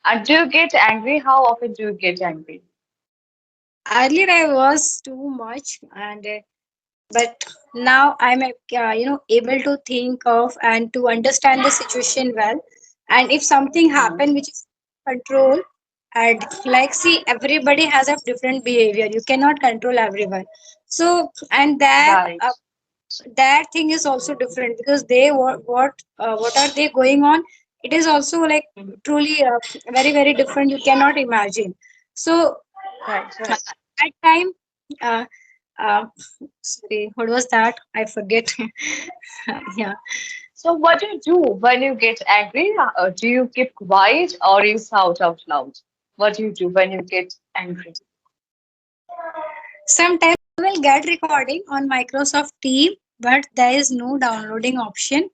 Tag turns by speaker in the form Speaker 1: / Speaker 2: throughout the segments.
Speaker 1: And do you get angry? How often do you get angry?
Speaker 2: Earlier I was too much, and but now I'm able to think of and to understand the situation well. And if something
Speaker 1: Mhm.
Speaker 2: happen which is control, and like, see, everybody has a different behavior, you cannot control everyone. So, and
Speaker 1: Right.
Speaker 2: that thing is also different, because they what are they going on, it is also like
Speaker 1: Mhm.
Speaker 2: truly very very different, you cannot imagine. So
Speaker 1: Right,
Speaker 2: at
Speaker 1: right.
Speaker 2: that time, uh, uh, sorry, what was that, I forget. Yeah.
Speaker 1: So what do you do when you get angry? Do you keep quiet or you shout out loud? What do you do when you get angry?
Speaker 2: Sometimes I will get recording on Microsoft Team, but there is no downloading option,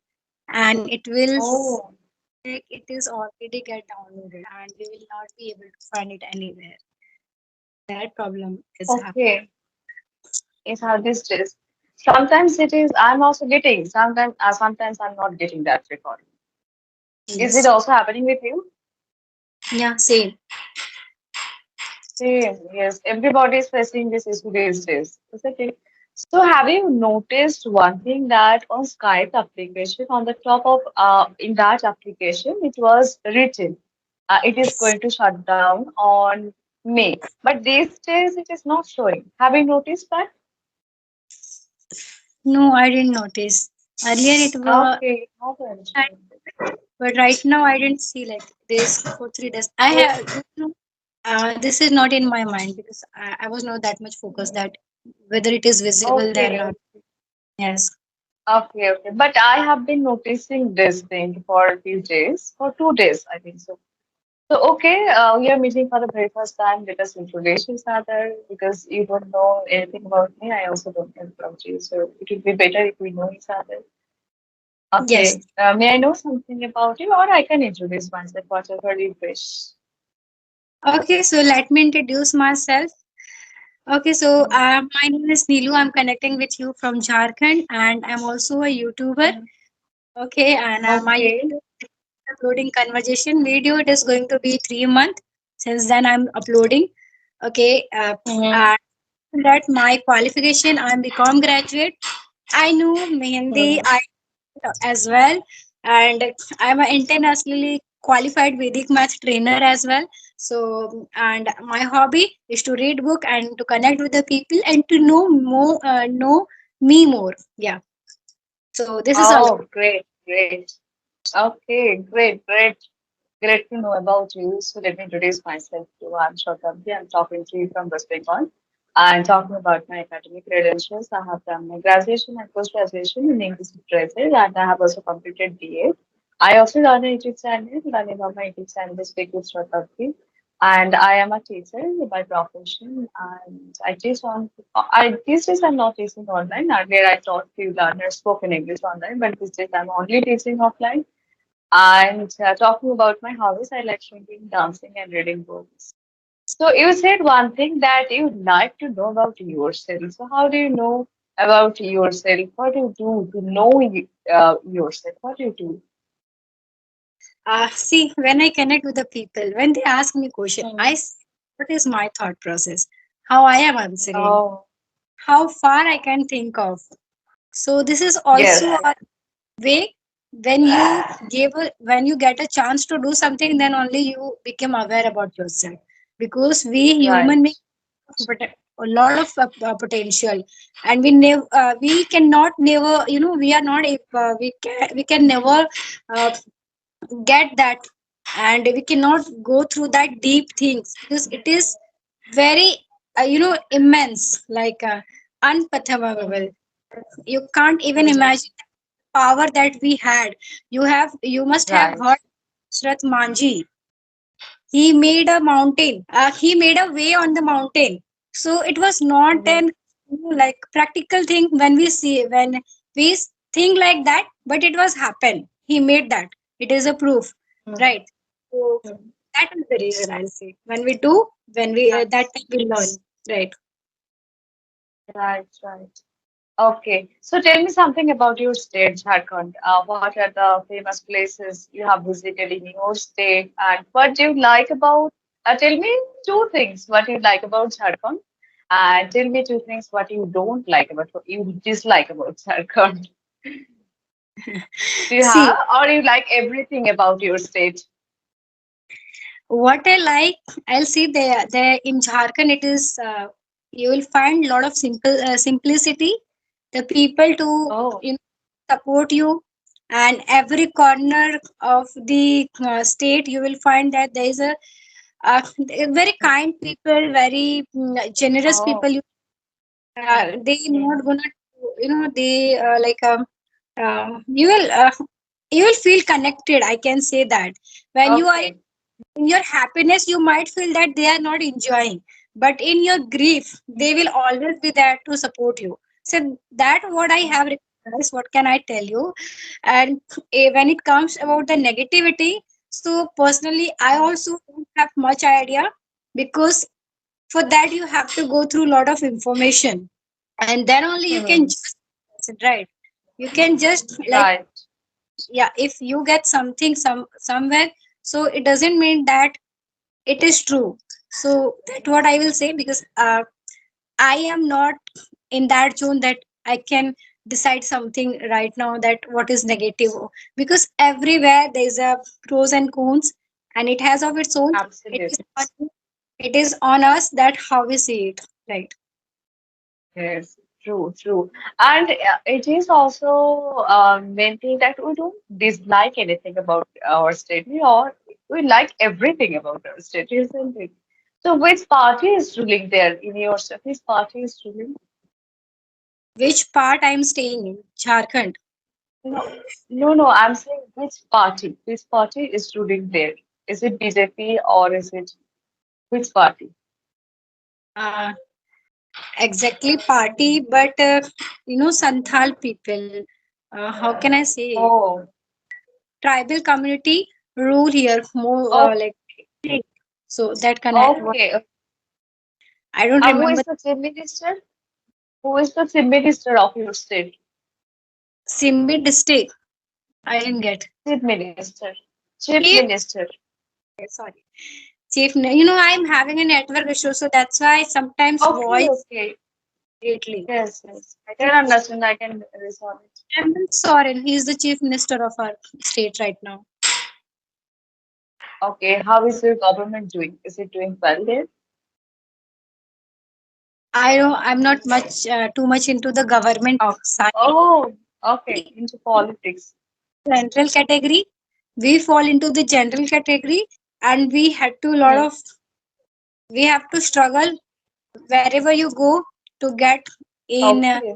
Speaker 2: and it will
Speaker 1: Oh,
Speaker 2: like it is already get downloaded, and we will not be able to find it anywhere. That problem is happening.
Speaker 1: okay. It's how this is. Sometimes it is. I'm also getting. Sometimes I'm not getting that recording. Is it
Speaker 2: Yes.
Speaker 1: also happening with you?
Speaker 2: Yeah, same.
Speaker 1: Same. Yes. Everybody is facing this issue these days. Is it? So have you noticed one thing that on Skype application, on the top of in that application, it was written, it is going to shut down on May. But these days it is not showing. Have you noticed that?
Speaker 2: No, I didn't notice. Earlier it was,
Speaker 1: Okay, haven't.
Speaker 2: but right now I didn't see like this for 3 days. I
Speaker 1: Oh,
Speaker 2: have, this is not in my mind, because I was not that much focused that whether it is visible there or
Speaker 1: okay,
Speaker 2: not. Yes.
Speaker 1: okay, okay. But I have been noticing this thing for a few days, for 2 days, I think so. So, okay, we are meeting for the very first time. Let us introduce each other because you don't know anything about me. I also don't know about you. So, it would be better if we know each other.
Speaker 2: Yes.
Speaker 1: Okay, may I know something about you, or I can introduce myself, whatever you wish.
Speaker 2: Okay, so let me introduce myself. Okay, so
Speaker 1: Mhm.
Speaker 2: my name is Neelu. I'm connecting with you from Jharkhand, and I'm also a YouTuber.
Speaker 1: Mhm.
Speaker 2: Okay, and my
Speaker 1: Okay.
Speaker 2: YouTube is uploading conversation video. It is going to be 3 months. Since then, I'm uploading. Okay,
Speaker 1: Mm-hmm.
Speaker 2: and that my qualification, I'm BCom graduate. I know Mehendi
Speaker 1: Mm-hmm.
Speaker 2: I as well, and I'm an internationally qualified Vedic math trainer as well. So, and my hobby is to read book and to connect with the people and to know me more. Yeah. So this is all.
Speaker 1: Oh, great, great. Okay, great, great. Great to know about you. So let me introduce myself too. I'm Shweta. I'm talking to you from West Bengal. I'm talking about my academic credentials. I have done my graduation and post-graduation in English literature, and I have also completed BA. I also run a YouTube channel. The name of my YouTube channel is Speak with Shweta. And I am a teacher by profession, and I teach on. I these days I'm not teaching online. Earlier I taught few learners spoken English online, but these days I'm only teaching offline. And talking about my hobbies, I like singing, dancing, and reading books. So you said one thing that you like to know about yourself. So how do you know about yourself? What do you do to know yourself? What do you do?
Speaker 2: See, when I connect with the people, when they ask me question,
Speaker 1: Mhm.
Speaker 2: what is my thought process, how I am answering,
Speaker 1: Oh,
Speaker 2: how far I can think of. So this is also
Speaker 1: yes,
Speaker 2: a way, when you when you get a chance to do something, then only you become aware about yourself, because we human
Speaker 1: right,
Speaker 2: beings have a lot of potential, and we cannot never, we are not, we can never uh, get that, and we cannot go through that deep things, because it is very immense, like unfathomable.
Speaker 1: mhm,
Speaker 2: You can't even
Speaker 1: mhm,
Speaker 2: imagine the power that we had. You must have
Speaker 1: right,
Speaker 2: heard Shrat Manji. He made a mountain. He made a way on the mountain. So it was not
Speaker 1: mhm,
Speaker 2: an like practical thing when we think like that, but it was happen. He made that. It is a proof,
Speaker 1: mhm,
Speaker 2: right? So
Speaker 1: mhm,
Speaker 2: that is the reason I'll say, when we do, when we
Speaker 1: right,
Speaker 2: that time we learn, right?
Speaker 1: right, right. Okay, so tell me something about your state, Jharkhand. What are the famous places you have visited in your state, and what do you like about? Tell me two things what you like about Jharkhand, and tell me two things what you don't like about, what you dislike about Jharkhand. Do you
Speaker 2: See,
Speaker 1: have, or you like everything about your state?
Speaker 2: what I like, I'll see there in Jharkhand. It is you will find a lot of simplicity. The people to
Speaker 1: Oh,
Speaker 2: support you, and every corner of the state you will find that there is a very kind people, very generous
Speaker 1: oh,
Speaker 2: people. They not
Speaker 1: mhm.
Speaker 2: gonna they you will you will feel connected. I can say that when you are
Speaker 1: Okay.
Speaker 2: in your happiness you might feel that they are not enjoying, but in your grief they will always be there to support you. So that what I have recognized. What can I tell you? And when it comes about the negativity, so personally I also don't have much idea, because for that you have to go through a lot of information, and then only you can
Speaker 1: Mhm.
Speaker 2: just right. You can just like,
Speaker 1: Right.
Speaker 2: yeah, if you get something somewhere, so it doesn't mean that it is true. So that what I will say, because I am not in that zone that I can decide something right now that what is negative, because everywhere there is a pros and cons, and it has of its own. It is
Speaker 1: Absolutely.
Speaker 2: on, it is on us that how we see it, right?
Speaker 1: Yes, true, true. And it is also maintained that we don't dislike anything about our state. We like everything about our state, isn't it? So which party is ruling there in your state? Which party is ruling?
Speaker 2: Which part I am staying in? Jharkhand.
Speaker 1: No, no, I'm saying which party? Which party is ruling there? Is it BJP or is it which party?
Speaker 2: Uh, exactly party, but Santhal people. How can I say?
Speaker 1: Oh,
Speaker 2: Tribal community rule here more
Speaker 1: oh,
Speaker 2: like, so that can
Speaker 1: okay.
Speaker 2: I don't
Speaker 1: Who
Speaker 2: remember.
Speaker 1: is the chief minister? Who is the chief minister of your state?
Speaker 2: Simbi district. I didn't get.
Speaker 1: Chief minister. Chief
Speaker 2: Chief,
Speaker 1: minister.
Speaker 2: sorry, chief. I'm having a network issue, so that's why sometimes
Speaker 1: Okay,
Speaker 2: voice
Speaker 1: okay.
Speaker 2: lately.
Speaker 1: Yes, yes. I
Speaker 2: I
Speaker 1: can understand. I can resolve it.
Speaker 2: Hemant Soren, he is the chief minister of our state right now.
Speaker 1: Okay, how is your government doing? Is it doing well there?
Speaker 2: I don't. I'm not much too much into the government
Speaker 1: Oh,
Speaker 2: side.
Speaker 1: oh, okay. Into politics.
Speaker 2: General category, we fall into the general category, and we had to lot
Speaker 1: Hmm.
Speaker 2: of we have to struggle wherever you go to get in
Speaker 1: Okay,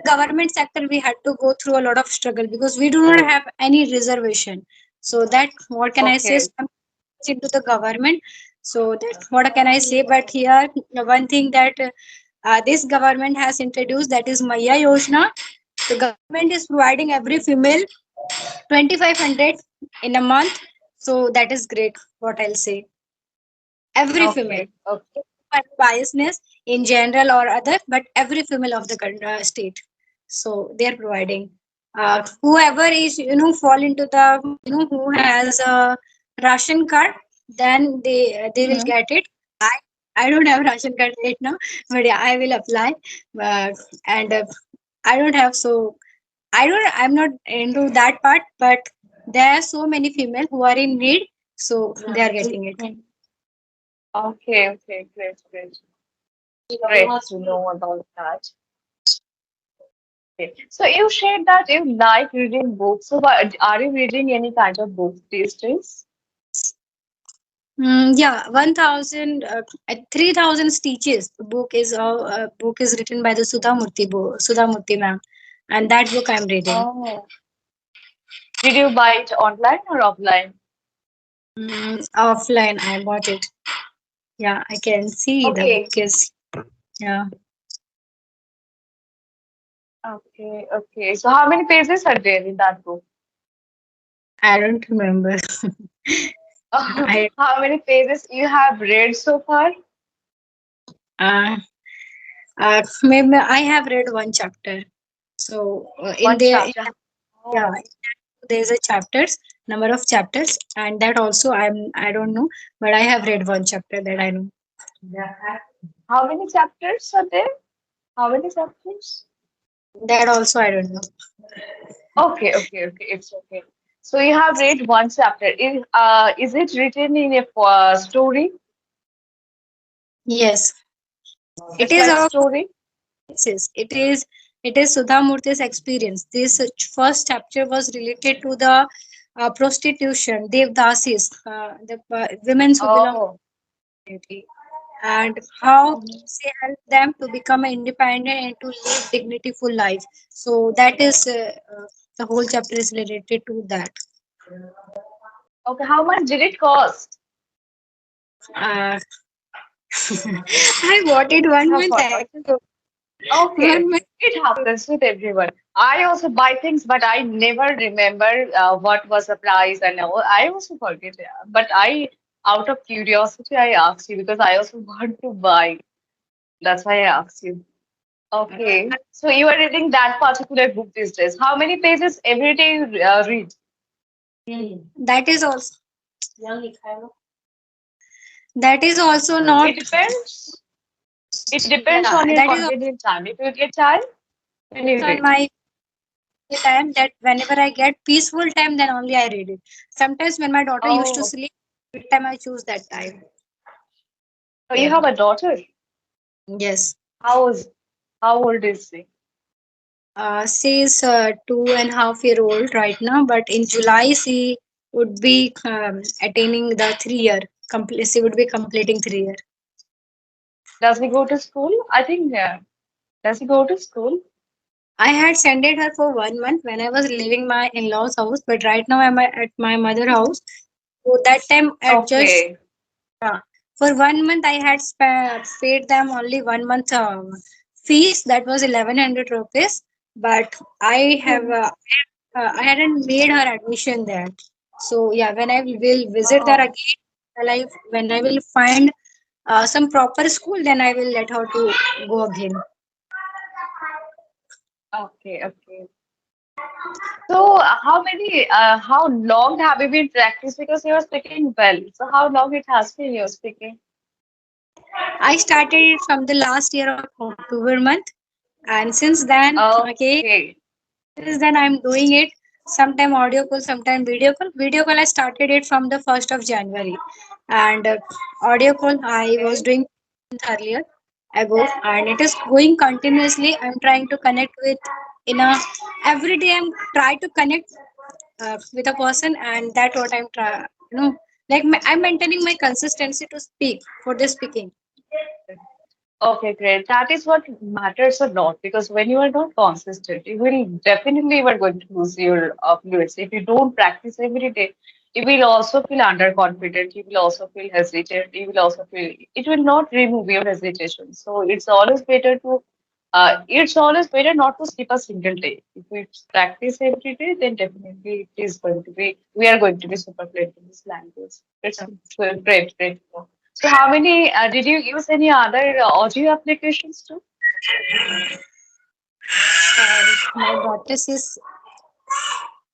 Speaker 2: government sector. We had to go through a lot of struggle because we do not have any reservation. So that what can I say?
Speaker 1: okay,
Speaker 2: So I'm into the government. So that what can I say? But here one thing that this government has introduced, that is Maya Yojana. The government is providing every female 2500 in a month. So that is great. What I'll say, every female,
Speaker 1: okay, okay,
Speaker 2: by biasness in general or other, but every female of the state. So they are providing. Whoever is fall into the who has a ration card, then they will
Speaker 1: hmm,
Speaker 2: get it. I I don't have ration card right now, but yeah, I will apply. Uh, and I don't have, so I'm not into that part, but there are so many female who are in need, so they are getting it.
Speaker 1: hmm. Okay, okay, great, great. Great to know about that. Okay. So you shared that you like reading books. So are you reading any kind of books these days?
Speaker 2: Yeah, 1000, 3000 stitches. Book is written by the Sudha Murthy ma'am, and that book I'm reading.
Speaker 1: Oh, did you buy it online or offline?
Speaker 2: Offline, I bought it. Yeah, I can see the
Speaker 1: Okay,
Speaker 2: book is, yeah.
Speaker 1: okay, okay. So how many pages are there in that book?
Speaker 2: I don't remember. I
Speaker 1: How many pages you have read so far?
Speaker 2: Maybe I have read one chapter. So in
Speaker 1: One
Speaker 2: there,
Speaker 1: chapter.
Speaker 2: yeah,
Speaker 1: Oh,
Speaker 2: there's a chapters, number of chapters, and that also I don't know, but I have read one chapter that I know.
Speaker 1: how many chapters are there? How many chapters?
Speaker 2: That also I don't know.
Speaker 1: Okay, okay, okay. It's okay. So you have read one chapter. Is it written in a story?
Speaker 2: Yes, it
Speaker 1: It's
Speaker 2: is
Speaker 1: like
Speaker 2: our
Speaker 1: story.
Speaker 2: experiences. It is Sudha Murthy's experience. This first chapter was related to the prostitution, Devdasis, the women who belong to
Speaker 1: Oh,
Speaker 2: the community, and how
Speaker 1: mhm.
Speaker 2: she helped them to become independent and to live dignityful life. So that is the whole chapter is related to that.
Speaker 1: Okay. How much did it cost?
Speaker 2: Uh, I bought it one
Speaker 1: Have
Speaker 2: month
Speaker 1: forgotten.
Speaker 2: ago.
Speaker 1: Okay,
Speaker 2: 1 month.
Speaker 1: okay. It happens with everyone. I also buy things, but I never remember what was the price and all. I also forget. Yeah. But out of curiosity, I asked you because I also want to buy. That's why I asked you. Okay. So you are reading that particular book these days. How many pages every day you read?
Speaker 2: That is also not.
Speaker 1: It depends. It depends
Speaker 2: Yeah,
Speaker 1: on your
Speaker 2: that is
Speaker 1: convenient time. If you get time, then you
Speaker 2: on
Speaker 1: read.
Speaker 2: my time that whenever I get peaceful time, then only I read it. Sometimes when my daughter used to
Speaker 1: Oh,
Speaker 2: sleep, that time I choose that time.
Speaker 1: so you
Speaker 2: Yeah.
Speaker 1: have a daughter.
Speaker 2: Yes.
Speaker 1: How is how old is she?
Speaker 2: She is 2.5 year old right now, but in July she would be attaining the 3 year. She would be completing 3 year.
Speaker 1: Does he go to school? I think does he go to school?
Speaker 2: I had sent her for 1 month when I was leaving my in-laws house, but right now I'm at my mother house. So that time at just
Speaker 1: Okay.
Speaker 2: for 1 month, I had paid them only 1 month fees. That was 1100 rupees. But
Speaker 1: Hmm.
Speaker 2: I hadn't made her admission there. So yeah, when I will visit there
Speaker 1: Oh,
Speaker 2: again, when I will find some proper school, then I will let her to go again.
Speaker 1: okay, okay. So how long have you been practicing? Because you're speaking well. So how long it has been you're speaking?
Speaker 2: I started it from the last year of October month, and since then, okay,
Speaker 1: Okay.
Speaker 2: since then I'm doing it. Sometime audio call, sometime video call. Video call I started it from the 1st of January, and audio call I was
Speaker 1: Okay.
Speaker 2: doing earlier ago, and it is going continuously. I'm trying to connect with in a every day. I'm try to connect with a person, and that what I'm try. Like I'm maintaining my consistency to speak for the speaking.
Speaker 1: Okay, great. That is what matters a lot because when you are not consistent, you are going to lose your fluency. If you don't practice every day, you will also feel underconfident. You will also feel hesitant. You will also feel it will not remove your hesitation. So it's always better not to skip a single day. If we practice every day, then definitely it is going to be we are going to be super fluent in this language. It's great, great. So how many did you use any other audio applications too?
Speaker 2: My daughter is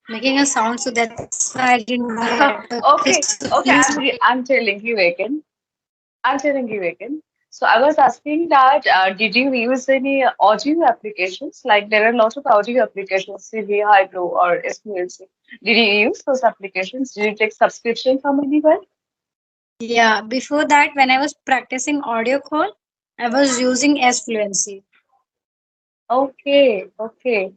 Speaker 2: making a sound, so that's why I didn't know that. Okay, so please.
Speaker 1: Okay, okay, I'm telling you again. I'm telling you again. So I was asking that did you use any audio applications? Like there are lots of audio applications, CV, Hydro, or SQLC. Did you use those applications? Did you take subscription from anyone?
Speaker 2: Yeah, before that, when I was practicing audio call, I was using S Fluency.
Speaker 1: Okay, okay.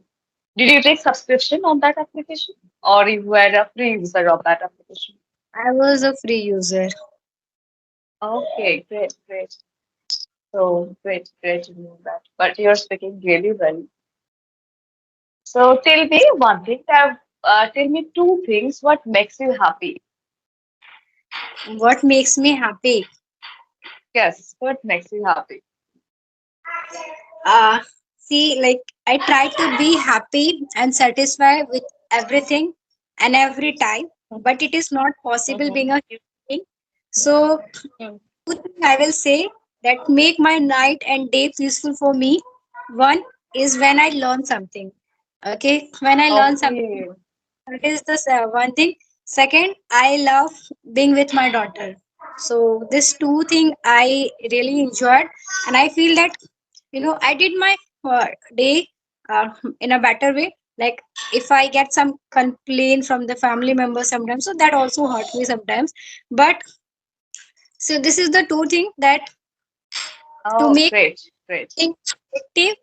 Speaker 1: Did you take subscription on that application, or you were a free user of that application?
Speaker 2: I was a free user.
Speaker 1: Okay, great, great. So great to know that. But you're speaking really well. So tell me one thing. Tell me two things. What makes you happy?
Speaker 2: What makes me happy?
Speaker 1: Yes, what makes you happy?
Speaker 2: Uh, See, like I try to be happy and satisfied with everything and every time, but it is not possible
Speaker 1: Mm-hmm.
Speaker 2: being a human being. So,
Speaker 1: Mm-hmm.
Speaker 2: two things I will say that make my night and day peaceful for me. One, is when I learn something. Okay, when I learn something,
Speaker 1: Okay.
Speaker 2: that is the one thing. Second, I love being with my daughter. So this two thing I really enjoyed, and I feel that I did my day uh, in a better way. Like if I get some complaint from the family members sometimes, so that also hurt me sometimes. But so this is the two thing that to
Speaker 1: Oh,
Speaker 2: make
Speaker 1: great, great.
Speaker 2: things active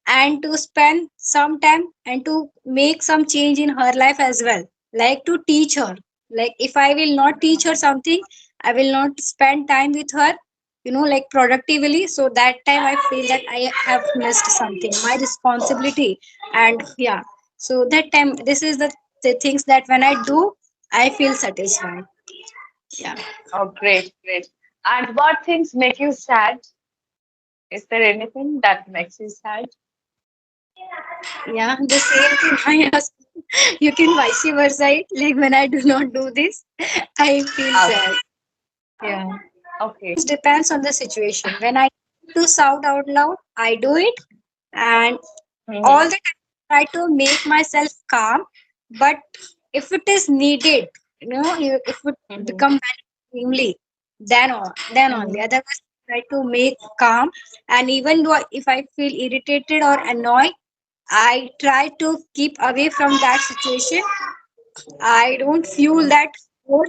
Speaker 2: and to spend some time and to make some change in her life as well, like to teach her. Like if I will not teach her something, I will not spend time with her, like productively, so that time I feel that I have missed something, my responsibility. And yeah, so that time, this is the things that when I do, I feel satisfied. Yeah.
Speaker 1: Oh, great, great. And what things make you sad? Is there anything that makes you sad?
Speaker 2: Yeah, the same thing I ask. You can vice versa it. Like when I do not do this, I feel sad.
Speaker 1: Okay,
Speaker 2: Yeah.
Speaker 1: okay.
Speaker 2: It depends on the situation. When I to shout out loud, I do it, and all
Speaker 1: Mm-hmm.
Speaker 2: the time I try to make myself calm. But if it is needed, if it
Speaker 1: Mm-hmm.
Speaker 2: become very extremely, then only.
Speaker 1: Mm-hmm.
Speaker 2: Otherwise, I try to make calm. And even though if I feel irritated or annoyed, I try to keep away from that situation. I don't fuel that food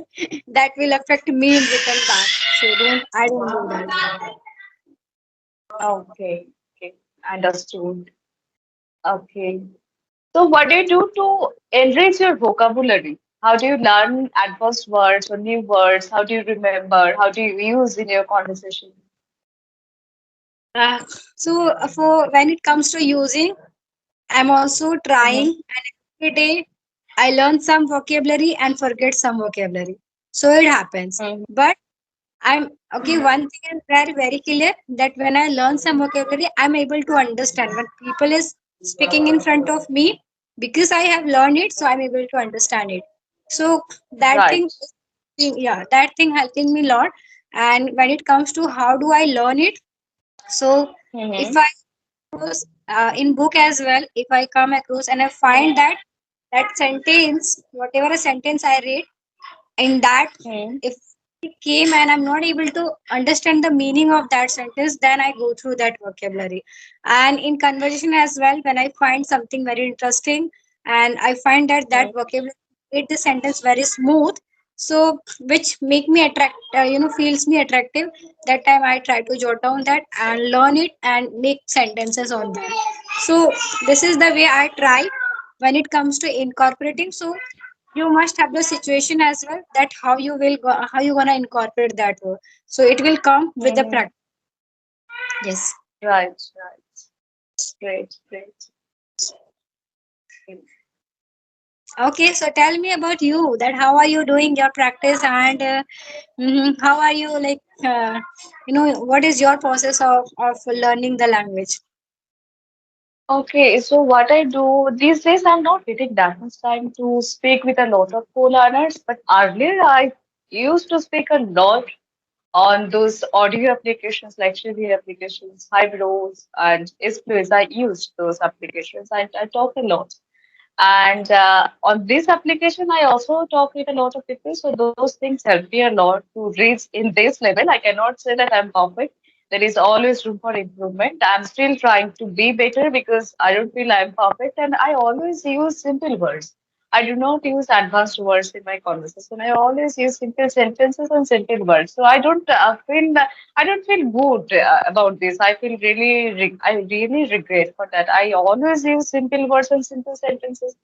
Speaker 2: that will affect me in return back. So I don't do that.
Speaker 1: Okay, okay. Understood. Okay. So, what do you do to enrich your vocabulary? How do you learn advanced words or new words? How do you remember? How do you use in your conversation?
Speaker 2: For when it comes to using, I'm also trying,
Speaker 1: Mm-hmm.
Speaker 2: and every day I learn some vocabulary and forget some vocabulary. So it happens.
Speaker 1: Mm-hmm.
Speaker 2: But I'm okay. One thing is very clear that when I learn some vocabulary, I'm able to understand when people is speaking in front of me, because I have learned it, so I'm able to understand it. So that
Speaker 1: Right.
Speaker 2: thing, yeah, that thing helping me a lot. And when it comes to how do I learn it, so if
Speaker 1: Mm-hmm.
Speaker 2: I across in book as well, if I come across and I find that that sentence, whatever a sentence I read, in that,
Speaker 1: Mm-hmm.
Speaker 2: if it came and I'm not able to understand the meaning of that sentence, then I go through that vocabulary. And in conversation as well, when I find something very interesting and I find that that vocabulary made the sentence very smooth, so which make me feels me attractive, that time I try to jot down that and learn it and make sentences on that. So this is the way I try when it comes to incorporating. So you must have the situation as well, that how you gonna incorporate that word, so it will come with the
Speaker 1: Mm-hmm.
Speaker 2: practice. Yes.
Speaker 1: Right, right. Great, great.
Speaker 2: Okay, so tell me about you, that how are you doing your practice, and how are you, like what is your process of learning the language?
Speaker 1: Okay, so what I do these days, I'm not getting that much time to speak with a lot of co-learners, but earlier I used to speak a lot on those audio applications like Siri applications, Hybros and Splays. I used those applications. I talk a lot. And on this application, I also talk with a lot of people. So those things help me a lot to reach in this level. I cannot say that I'm perfect. There is always room for improvement. I'm still trying to be better because I don't feel I'm perfect. And I always use simple words. I do not use advanced words in my conversation. I always use simple sentences and simple words. So I don't feel good about this. I really regret for that. I always use simple words and simple sentences.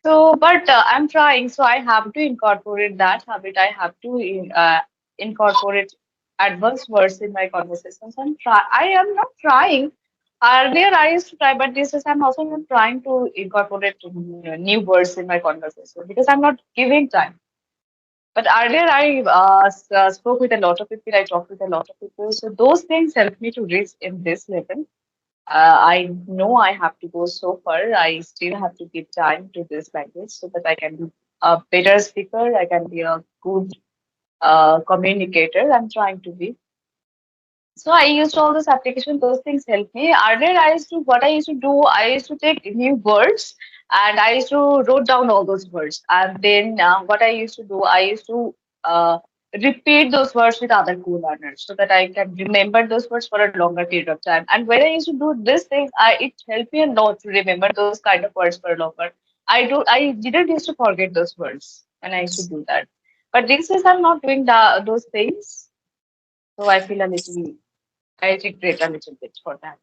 Speaker 1: So, but I'm trying. So I have to incorporate that habit. I have to incorporate advanced words in my conversations. And try. I am not trying. Earlier, I used to try, but this is I'm also not trying to incorporate new words in my conversation because I'm not giving time. But earlier, I spoke with a lot of people. I talked with a lot of people. So those things help me to reach in this level. I know I have to go so far. I still have to give time to this language so that I can be a better speaker. I can be a good communicator. I'm trying to be. So I used all those applications, those things help me. Earlier, what I used to do, I used to take new words and I used to wrote down all those words. And then what I used to do, I used to repeat those words with other co-learners so that I can remember those words for a longer period of time. And when I used to do this thing, it helped me a lot to remember those kind of words for longer. I didn't used to forget those words when I used to do that. But these days I'm not doing those things, so I feel a little I regret a little bit for that.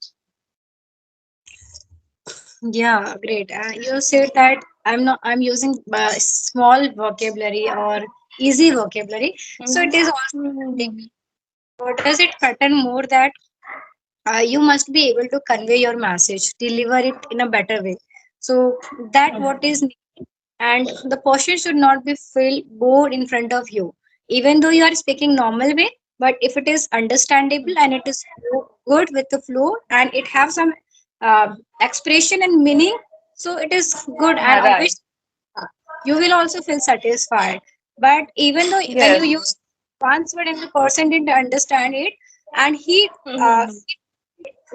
Speaker 2: Yeah, great. You said that I'm using small vocabulary or easy vocabulary. So it
Speaker 1: Mm-hmm.
Speaker 2: is also something.
Speaker 1: Mm-hmm.
Speaker 2: What does it pattern more that you must be able to convey your message, deliver it in a better way. So that what is needed, and the posture should not be feel bored in front of you, even though you are speaking normal way. But if it is understandable and it is good with the flow and it have some expression and meaning, so it is good, and
Speaker 1: Right.
Speaker 2: obviously you will also feel satisfied. But even though when you
Speaker 1: Yes.
Speaker 2: use once word and the person didn't understand it, and he uh,
Speaker 1: Mm-hmm.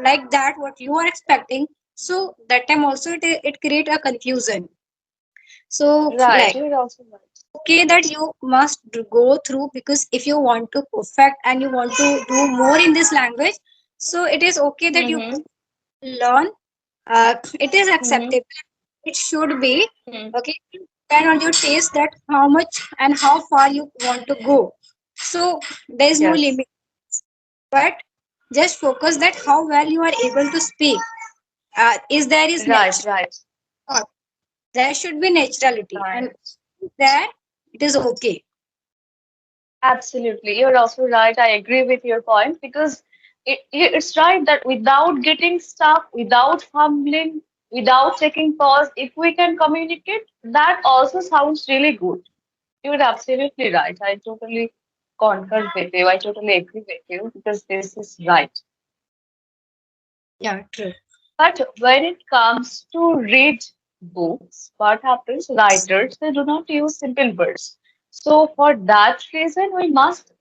Speaker 2: like that what you are expecting, so that time also it create a confusion. So
Speaker 1: Right.
Speaker 2: like
Speaker 1: You're also right.
Speaker 2: okay that you must go through, because if you want to perfect and you want to do more in this language, so it is okay that you
Speaker 1: Mm-hmm.
Speaker 2: learn. It is
Speaker 1: Mm-hmm.
Speaker 2: acceptable, it should be
Speaker 1: Mm-hmm.
Speaker 2: okay, depend on your taste that how much and how far you want to go. So there is no
Speaker 1: Yes.
Speaker 2: limit, but just focus that how well you are able to speak. Is there is
Speaker 1: Right.
Speaker 2: natural,
Speaker 1: Right.
Speaker 2: there should be naturality, and
Speaker 1: Right.
Speaker 2: there it is okay.
Speaker 1: Absolutely. You're also right. I agree with your point because it's right that without getting stuck, without fumbling, without taking pause, if we can communicate, that also sounds really good. You're absolutely right. I totally concur with you. I totally agree with you because this is right.
Speaker 2: Yeah, true.
Speaker 1: But when it comes to read books, what happens? Writers they do not use simple words. So for that reason, we must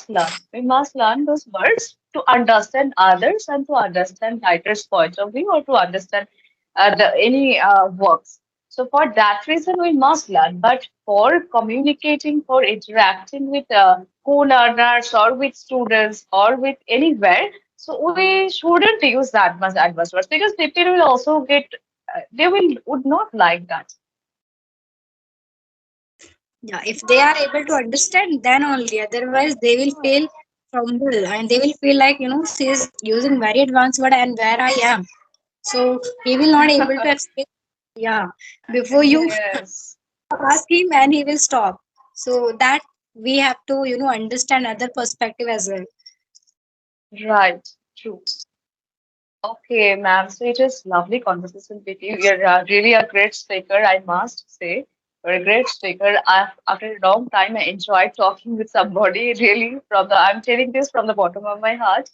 Speaker 1: learn. We must learn those words to understand others and to understand writer's point of view or to understand the any works. So for that reason, we must learn. But for communicating, for interacting with co-learners or with students or with anywhere, so we shouldn't use that much adverse words because people will also get they will would not like that.
Speaker 2: Yeah, if they are able to understand, then only. Otherwise, they will feel humble and they will feel like, she is using very advanced word and where I am. So he will not able to explain. Yeah, before you
Speaker 1: Yes,
Speaker 2: ask him, and he will stop. So that we have to, understand other perspective as well.
Speaker 1: right, true. Okay, ma'am. So it is lovely conversation with you. You're really a great speaker, I must say. You're a great speaker. After a long time, I enjoyed talking with somebody. Really, I'm telling this from the bottom of my heart.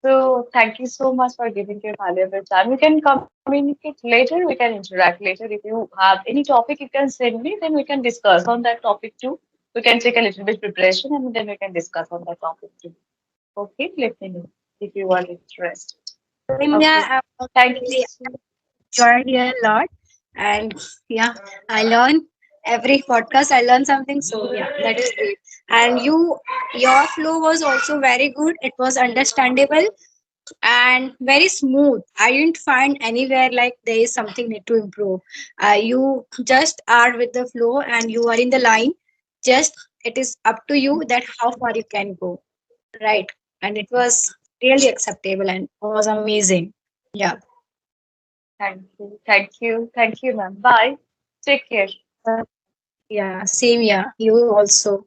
Speaker 1: So thank you so much for giving your valuable time. We can communicate later. We can interact later. If you have any topic, you can send me. Then we can discuss on that topic too. We can take a little bit preparation and then we can discuss on that topic too. Okay, let me know if you are interested. Okay.
Speaker 2: Yeah, I
Speaker 1: Thank you
Speaker 2: really
Speaker 1: so
Speaker 2: enjoyed here a lot. And yeah, I learn every podcast, I learn something. So yeah, that is great. And your flow was also very good. It was understandable and very smooth. I didn't find anywhere like there is something need to improve. You just are with the flow and you are in the line. Just it is up to you that how far you can go. Right. And it was really acceptable and was amazing. Yeah.
Speaker 1: thank you. Thank you. Thank you, ma'am. Bye. Take care.
Speaker 2: Yeah. Same. Yeah. You also.